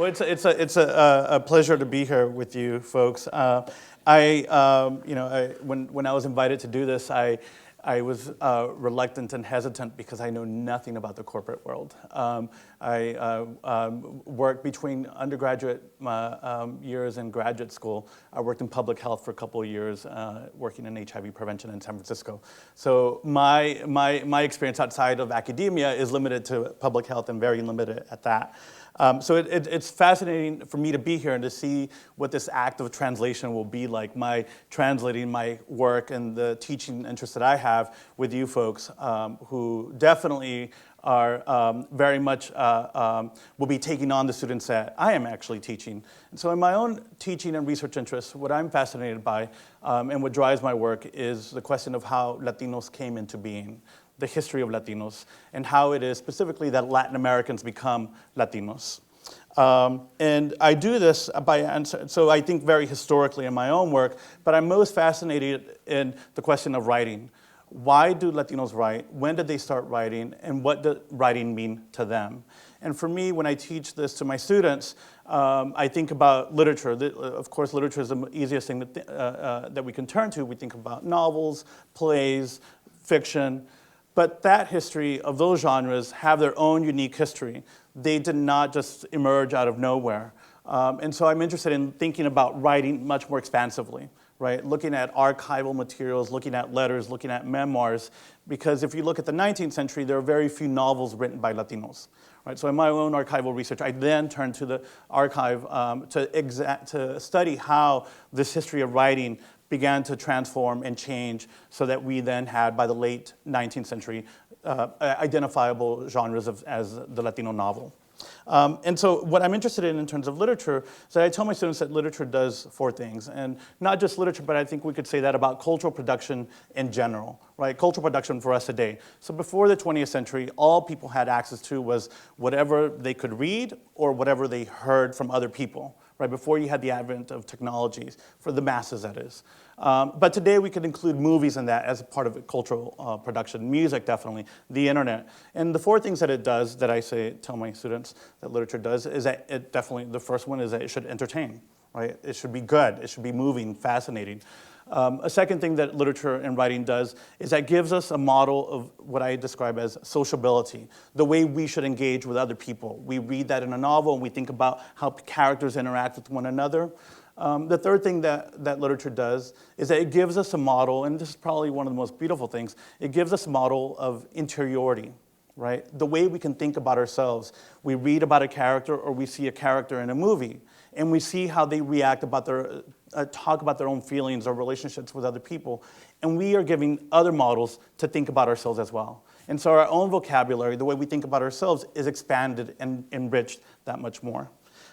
Well, it's a pleasure to be here with you folks. When I was invited to do this, I was reluctant and hesitant because I know nothing about the corporate world. I worked between undergraduate years and graduate school. I worked in public health for a couple of years, working in HIV prevention in San Francisco. So my experience outside of academia is limited to public health and very limited at that. So it's fascinating for me to be here and to see what this act of translation will be like, my translating my work and the teaching interest that I have with you folks who definitely are very much, will be taking on the students that I am actually teaching. And so in my own teaching and research interests, what I'm fascinated by and what drives my work is the question of how Latinos came into being, the history of Latinos, and how it is specifically that Latin Americans become Latinos. And I do this by answer, so I think very historically in my own work, but I'm most fascinated in the question of writing. Why do Latinos write? When did they start writing? And what does writing mean to them? And for me, when I teach this to my students, I think about literature. Of course, literature is the easiest thing that we can turn to. We think about novels, plays, fiction. But that history of those genres have their own unique history. They did not just emerge out of nowhere. And so I'm interested in thinking about writing much more expansively, right? Looking at archival materials, looking at letters, looking at memoirs. Because if you look at the 19th century, there are very few novels written by Latinos. Right? So in my own archival research, I then turned to the archive to study how this history of writing began to transform and change so that we then had, by the late 19th century, identifiable genres as the Latino novel. And so what I'm interested in terms of literature is that I tell my students that literature does four things. And not just literature, but I think we could say that about cultural production in general, right? Cultural production for us today. So before the 20th century, all people had access to was whatever they could read or whatever they heard from other people, right? Before you had the advent of technologies, for the masses, that is. But today we could include movies in that as a part of cultural production, music definitely, the internet. And the four things that it does that I tell my students that literature does is that it definitely, the first one is that it should entertain, right? It should be good, it should be moving, fascinating. A second thing that literature and writing does is that it gives us a model of what I describe as sociability, the way we should engage with other people. We read that in a novel and we think about how characters interact with one another. The third thing that literature does is that it gives us a model, and this is probably one of the most beautiful things, it gives us a model of interiority, right? The way we can think about ourselves. We read about a character or we see a character in a movie, and we see how they react about their, talk about their own feelings or relationships with other people, and we are giving other models to think about ourselves as well. And so our own vocabulary, the way we think about ourselves, is expanded and enriched that much more.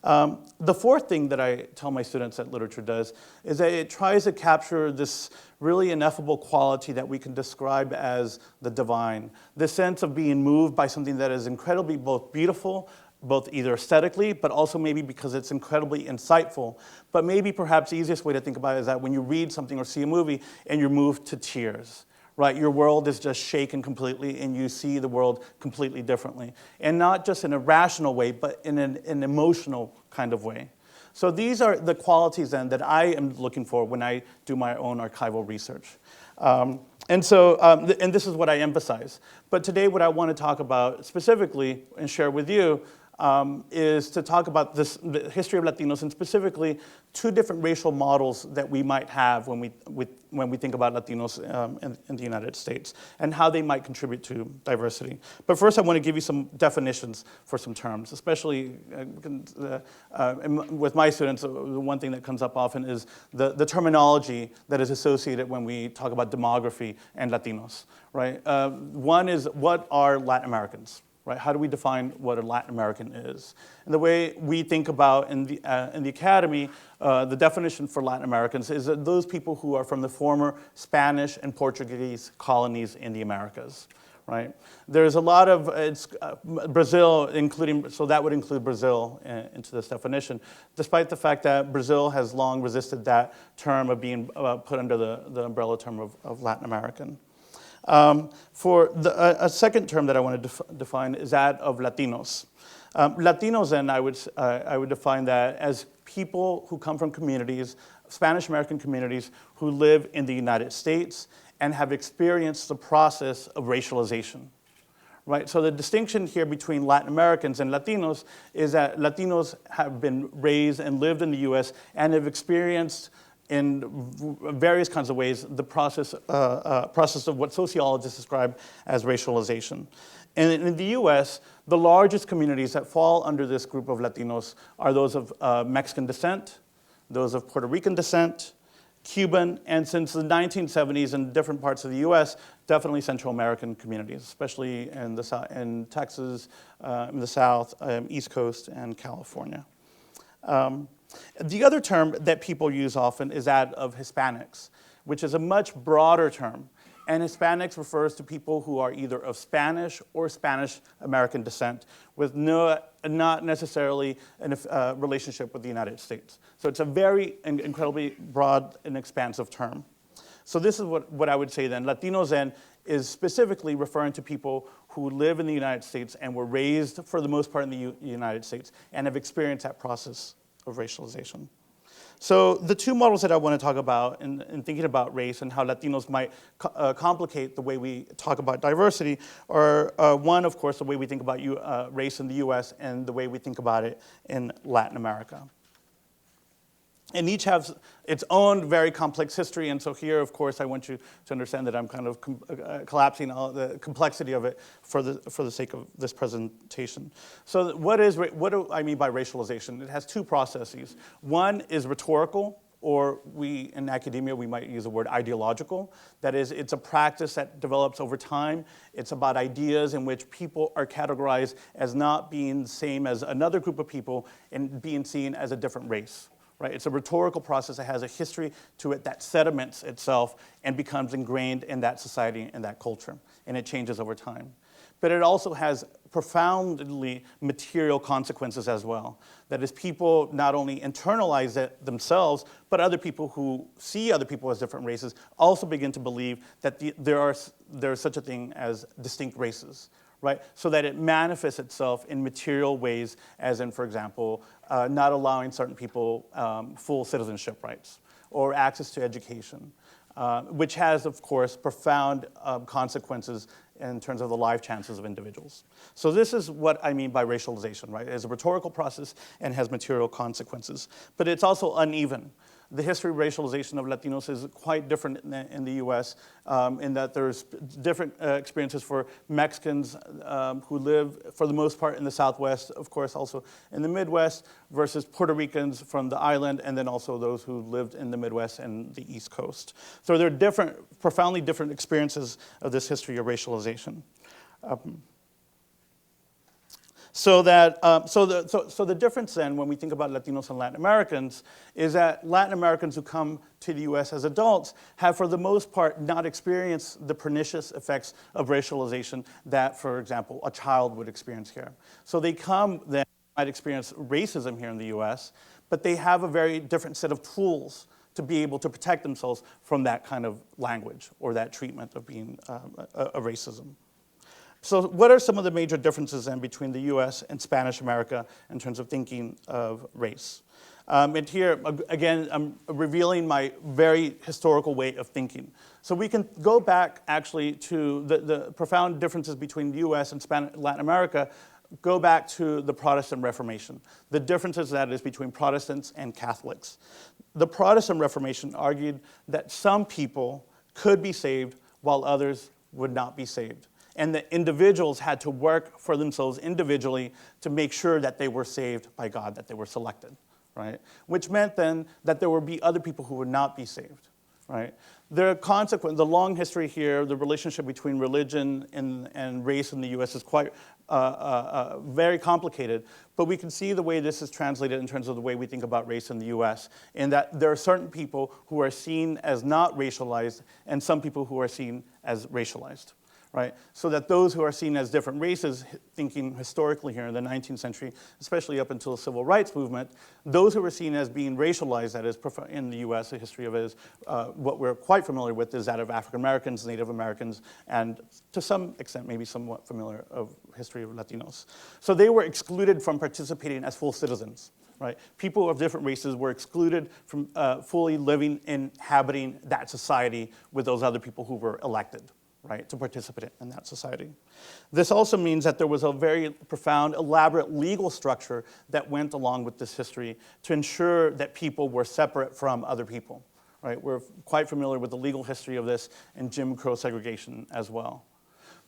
The fourth thing that I tell my students that literature does is that it tries to capture this really ineffable quality that we can describe as the divine, the sense of being moved by something that is incredibly both beautiful, both either aesthetically, but also maybe because it's incredibly insightful. But maybe perhaps the easiest way to think about it is that when you read something or see a movie and you're moved to tears. Right, your world is just shaken completely and you see the world completely differently. And not just in a rational way, but in an emotional kind of way. So these are the qualities then that I am looking for when I do my own archival research. And this is what I emphasize. But today what I want to talk about specifically and share with you is to talk about the history of Latinos and specifically two different racial models that we might have when we think about Latinos in the United States and how they might contribute to diversity. But first I want to give you some definitions for some terms, especially with my students. The one thing that comes up often is the terminology that is associated when we talk about demography and Latinos, right? One is, what are Latin Americans? Right? How do we define what a Latin American is? And the way we think about in the academy, the definition for Latin Americans is that those people who are from the former Spanish and Portuguese colonies in the Americas. Right? There's a lot of, Brazil, so that would include Brazil into this definition, despite the fact that Brazil has long resisted that term of being put under the umbrella term of Latin American. A second term that I want to define is that of Latinos. Latinos, then, I would define that as people who come from communities, Spanish-American communities, who live in the United States and have experienced the process of racialization. Right? So the distinction here between Latin Americans and Latinos is that Latinos have been raised and lived in the U.S. and have experienced in various kinds of ways the process of what sociologists describe as racialization. And in the U.S., the largest communities that fall under this group of Latinos are those of Mexican descent, those of Puerto Rican descent, Cuban, and since the 1970s in different parts of the U.S., definitely Central American communities, especially in Texas, in the South, East Coast, and California. The other term that people use often is that of Hispanics, which is a much broader term. And Hispanics refers to people who are either of Spanish or Spanish-American descent with not necessarily a relationship with the United States. So it's a very incredibly broad and expansive term. So this is what I would say then. Latinos then is specifically referring to people who live in the United States and were raised for the most part in the United States and have experienced that process of racialization. So the two models that I want to talk about in thinking about race and how Latinos might complicate the way we talk about diversity are one, of course, the way we think about race in the US and the way we think about it in Latin America. And each has its own very complex history, and so here, of course, I want you to understand that I'm kind of collapsing all the complexity of it for the sake of this presentation. So what do I mean by racialization? It has two processes. One is rhetorical, or in academia, we might use the word ideological. That is, it's a practice that develops over time. It's about ideas in which people are categorized as not being the same as another group of people and being seen as a different race. Right? It's a rhetorical process that has a history to it that sediments itself and becomes ingrained in that society and that culture, and it changes over time. But it also has profoundly material consequences as well. That is, people not only internalize it themselves, but other people who see other people as different races also begin to believe that there is such a thing as distinct races. Right? So that it manifests itself in material ways, as in, for example, not allowing certain people full citizenship rights or access to education, which has, of course, profound consequences in terms of the life chances of individuals. So this is what I mean by racialization, right? It's a rhetorical process and has material consequences, but it's also uneven. The history of racialization of Latinos is quite different in the US in that there's different experiences for Mexicans who live, for the most part, in the Southwest, of course, also in the Midwest, versus Puerto Ricans from the island, and then also those who lived in the Midwest and the East Coast. So there are profoundly different experiences of this history of racialization. So the difference then, when we think about Latinos and Latin Americans, is that Latin Americans who come to the US as adults have, for the most part, not experienced the pernicious effects of racialization that, for example, a child would experience here. So they come then, might experience racism here in the US, but they have a very different set of tools to be able to protect themselves from that kind of language or that treatment of being a racism. So what are some of the major differences then between the US and Spanish America in terms of thinking of race? And here, again, I'm revealing my very historical way of thinking. So we can go back actually to the profound differences between the US and Latin America, go back to the Protestant Reformation. The differences that is between Protestants and Catholics. The Protestant Reformation argued that some people could be saved while others would not be saved. And that individuals had to work for themselves individually to make sure that they were saved by God, that they were selected, right? Which meant then that there would be other people who would not be saved, right? The long history here, the relationship between religion and race in the US is quite very complicated, but we can see the way this is translated in terms of the way we think about race in the US, in that there are certain people who are seen as not racialized and some people who are seen as racialized. right? So that those who are seen as different races, thinking historically here in the 19th century, especially up until the civil rights movement, those who were seen as being racialized, that is, in the US, the history of it is, what we're quite familiar with is that of African Americans, Native Americans, and to some extent, maybe somewhat familiar of history of Latinos. So they were excluded from participating as full citizens. Right? People of different races were excluded from fully living, inhabiting that society with those other people who were elected, right, to participate in that society. This also means that there was a very profound, elaborate legal structure that went along with this history to ensure that people were separate from other people. Right? We're quite familiar with the legal history of this and Jim Crow segregation as well.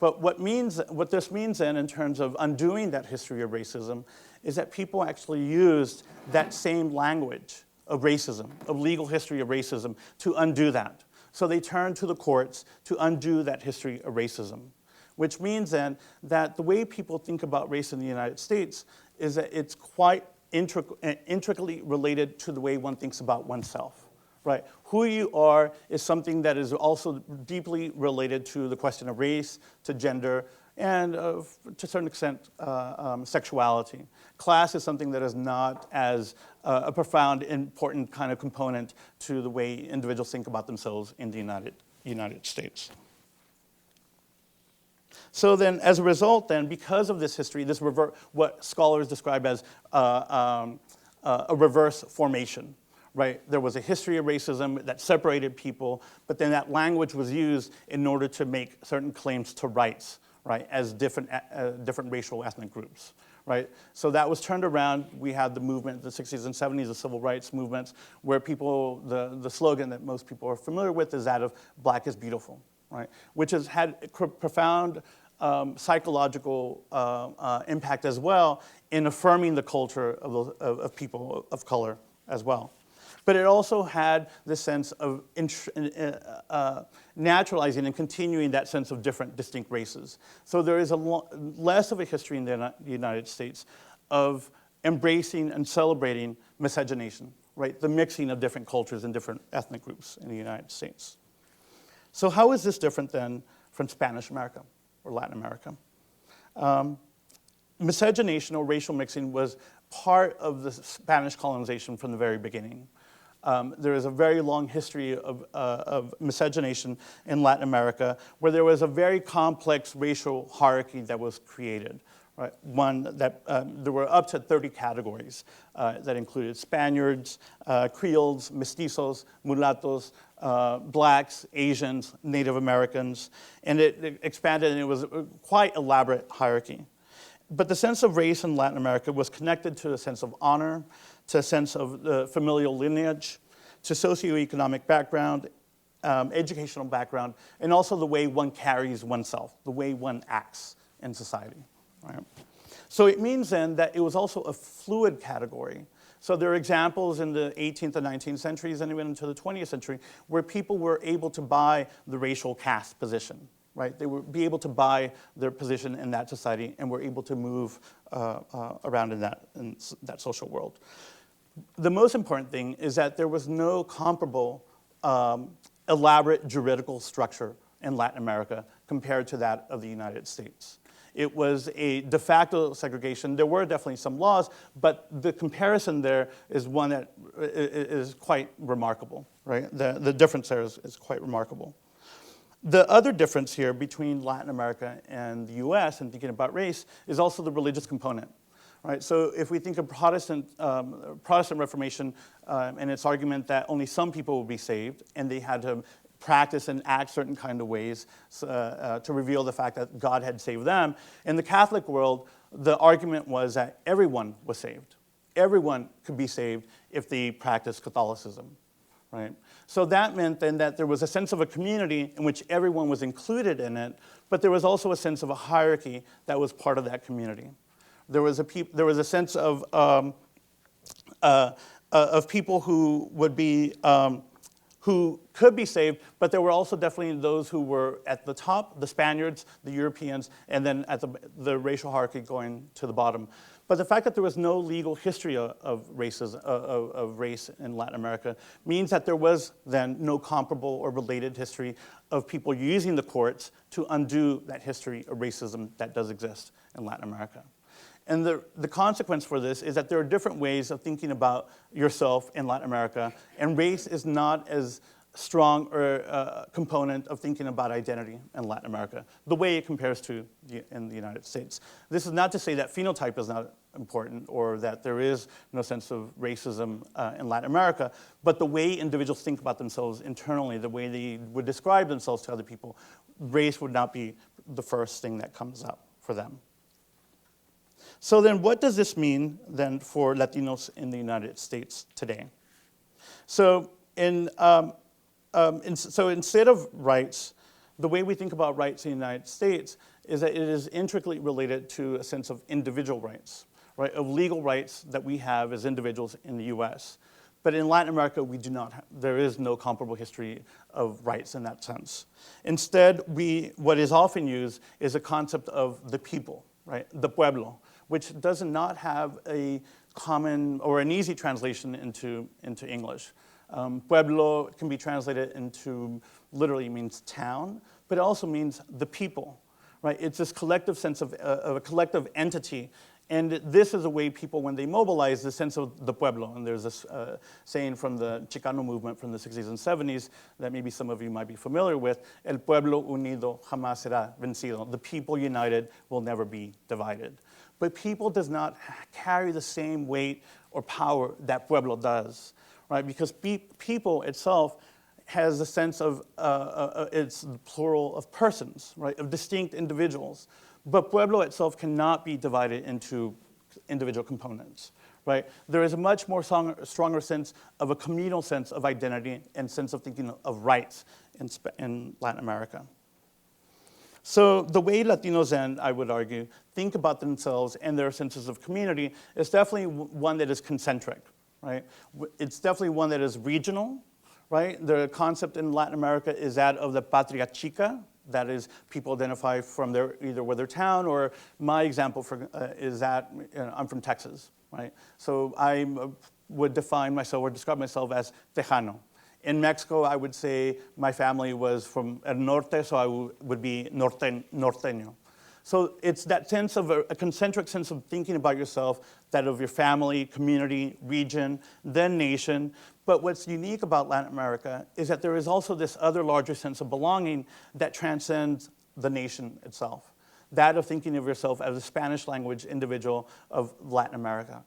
But what this means then in terms of undoing that history of racism is that people actually used that same language of racism, of legal history of racism, to undo that. So they turned to the courts to undo that history of racism, which means then that the way people think about race in the United States is that it's quite intricately related to the way one thinks about oneself. Right. Who you are is something that is also deeply related to the question of race, to gender, and to a certain extent, sexuality. Class is something that is not as a profound, important kind of component to the way individuals think about themselves in the United States. So then, as a result then, because of this history, this what scholars describe as a reverse formation. Right? There was a history of racism that separated people, but then that language was used in order to make certain claims to rights, right, as different racial ethnic groups. Right? So that was turned around. We had the movement, the 60s and 70s, the civil rights movements, where people, the slogan that most people are familiar with is that of "Black is beautiful," right? Which has had profound psychological impact as well in affirming the culture of people of color as well. But it also had this sense of naturalizing and continuing that sense of different, distinct races. So there is less of a history in the United States of embracing and celebrating miscegenation, right? The mixing of different cultures and different ethnic groups in the United States. So how is this different then from Spanish America or Latin America? Miscegenation or racial mixing was part of the Spanish colonization from the very beginning. There is a very long history of miscegenation in Latin America, where there was a very complex racial hierarchy that was created. Right? One that there were up to 30 categories that included Spaniards, Creoles, Mestizos, Mulattos, Blacks, Asians, Native Americans, and it expanded, and it was a quite elaborate hierarchy. But the sense of race in Latin America was connected to a sense of honor, to a sense of the familial lineage, to socioeconomic background, educational background, and also the way one carries oneself, the way one acts in society. Right? So it means then that it was also a fluid category. So there are examples in the 18th and 19th centuries and even into the 20th century where people were able to buy the racial caste position. Right? They would be able to buy their position in that society and were able to move around in that social world. The most important thing is that there was no comparable elaborate juridical structure in Latin America compared to that of the United States. It was a de facto segregation. There were definitely some laws, but the comparison there is one that is quite remarkable. Right? The difference there is quite remarkable. The other difference here between Latin America and the US and thinking about race is also the religious component. Right? So if we think of Protestant Reformation and its argument that only some people would be saved and they had to practice and act certain kind of ways to reveal the fact that God had saved them, in the Catholic world, the argument was that everyone was saved. Everyone could be saved if they practiced Catholicism. Right? So that meant then that there was a sense of a community in which everyone was included in it, but there was also a sense of a hierarchy that was part of that community. There was a sense of people who would be who could be saved, but there were also definitely those who were at the top, the Spaniards, the Europeans, and then at the racial hierarchy going to the bottom. But the fact that there was no legal history of race in Latin America means that there was then no comparable or related history of people using the courts to undo that history of racism that does exist in Latin America. And the consequence for this is that there are different ways of thinking about yourself in Latin America, and race is not as strong or a component of thinking about identity in Latin America, the way it compares to in the United States. This is not to say that phenotype is not important or that there is no sense of racism in Latin America, but the way individuals think about themselves internally, the way they would describe themselves to other people, race would not be the first thing that comes up for them. So then what does this mean then for Latinos in the United States today? So so instead of rights, the way we think about rights in the United States is that it is intricately related to a sense of individual rights, right, of legal rights that we have as individuals in the US. But in Latin America, we do not there is no comparable history of rights in that sense. Instead, what is often used is a concept of the people, right, the pueblo, which does not have a common or an easy translation into English. Pueblo can be translated into, literally means town, but it also means the people, right? It's this collective sense of a collective entity. And this is a way people, when they mobilize, the sense of the pueblo. And there's this saying from the Chicano movement from the 60s and 70s that maybe some of you might be familiar with, El pueblo unido jamás será vencido. The people united will never be divided. But people does not carry the same weight or power that pueblo does, right? Because people itself has a sense of, it's the plural of persons, right? Of distinct individuals. But pueblo itself cannot be divided into individual components, right? There is a much more stronger sense of a communal sense of identity and sense of thinking of rights in Latin America. So the way Latinos then, I would argue, think about themselves and their senses of community is definitely one that is concentric, right? It's definitely one that is regional, right? The concept in Latin America is that of the patria chica. That is, people identify from either with their town, or my example is that I'm from Texas, right? So I would define myself or describe myself as Tejano. In Mexico, I would say my family was from El Norte, so I would be norteño. So it's that sense of a concentric sense of thinking about yourself, that of your family, community, region, then nation. But what's unique about Latin America is that there is also this other larger sense of belonging that transcends the nation itself. That of thinking of yourself as a Spanish language individual of Latin America.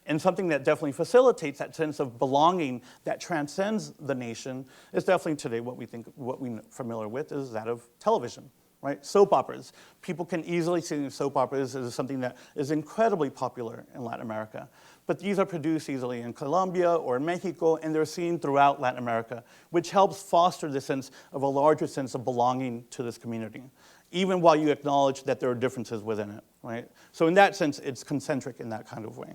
And something that definitely facilitates that sense of belonging that transcends the nation is definitely today what we're familiar with is that of television, right? Soap operas. People can easily see soap operas as something that is incredibly popular in Latin America. But these are produced easily in Colombia or in Mexico, and they're seen throughout Latin America, which helps foster the sense of a larger sense of belonging to this community, even while you acknowledge that there are differences within it, right? So in that sense, it's concentric in that kind of way.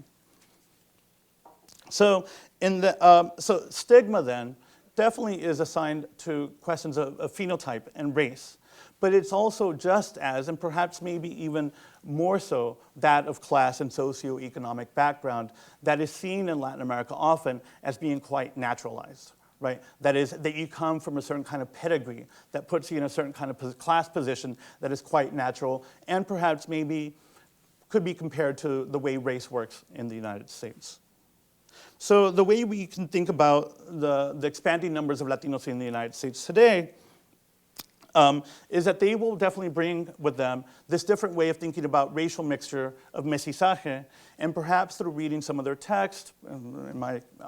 So so stigma then definitely is assigned to questions of phenotype and race, but it's also just as, and perhaps maybe even more so, that of class and socioeconomic background that is seen in Latin America often as being quite naturalized, right? That is, that you come from a certain kind of pedigree that puts you in a certain kind of class position that is quite natural and perhaps maybe could be compared to the way race works in the United States. So the way we can think about the expanding numbers of Latinos in the United States today is that they will definitely bring with them this different way of thinking about racial mixture of mestizaje, and perhaps through reading some of their text,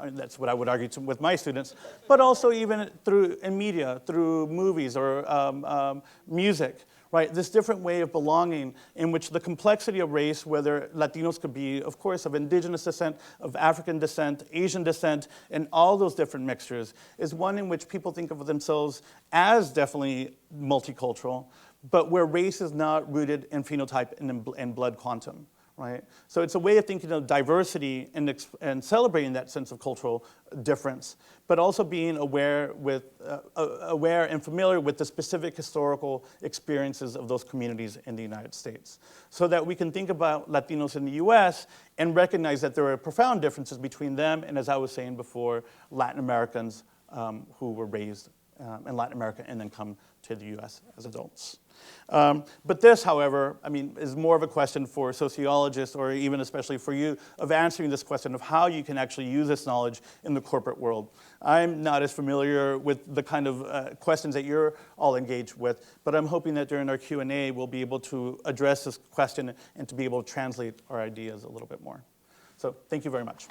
that's what I would argue with my students, but also even in media, through movies or music. Right, this different way of belonging in which the complexity of race, whether Latinos could be, of course, of indigenous descent, of African descent, Asian descent, and all those different mixtures, is one in which people think of themselves as definitely multicultural, but where race is not rooted in phenotype and blood quantum. Right? So it's a way of thinking of diversity and celebrating that sense of cultural difference, but also being aware and familiar with the specific historical experiences of those communities in the United States, so that we can think about Latinos in the US and recognize that there are profound differences between them and, as I was saying before, Latin Americans who were raised in Latin America and then come to the U.S. as adults. But this, however, I mean, is more of a question for sociologists, or even especially for you, of answering this question of how you can actually use this knowledge in the corporate world. I'm not as familiar with the kind of questions that you're all engaged with, but I'm hoping that during our Q&A we'll be able to address this question and to be able to translate our ideas a little bit more. So thank you very much.